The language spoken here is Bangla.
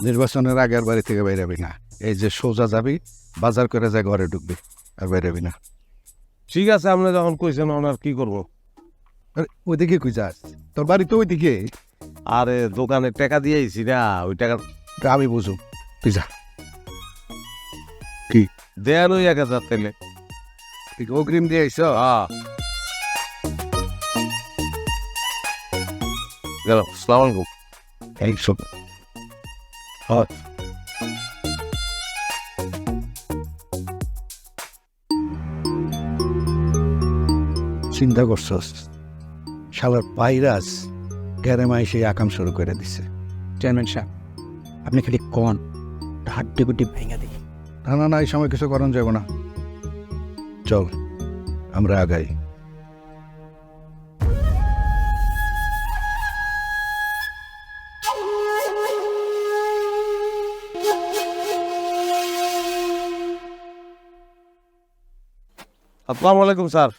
নির্বাচনের আগে আর বাড়ি থেকে বাইরাবি না। এই যে সোজা যাবি, বাজার করে যা ঘরে ঢুকবি, আর বাইরাবি না। ঠিক আছে, আপনি যখন কইছেন ওনার কি করবো? আরে ওইদিকে কই যাস? তোর বাড়ি তো ওইদিকে। আরে দোকানে টাকা দিয়েছি না, ওই টাকা তা আমি বুঝুম, তুই যা। কি দেন ওই 1,000 তেলে। তুই কি অগ্রিম দিয়ে আইস? গেল, সালাম আলাইকুম। এই সব হয়। চিন্তা করছস, শালার ভাইরাস গ্যারেমাই সেই আকাম শুরু করে দিছে। চেয়ারম্যান সাহেব, আপনি খালি কন হাড্ডি গুড্ডি ভেঙে দিই। না না না, এই সময় কিছু করানো যাব না। চল আমরা আগাই। আসসালামু আলাইকুম স্যার।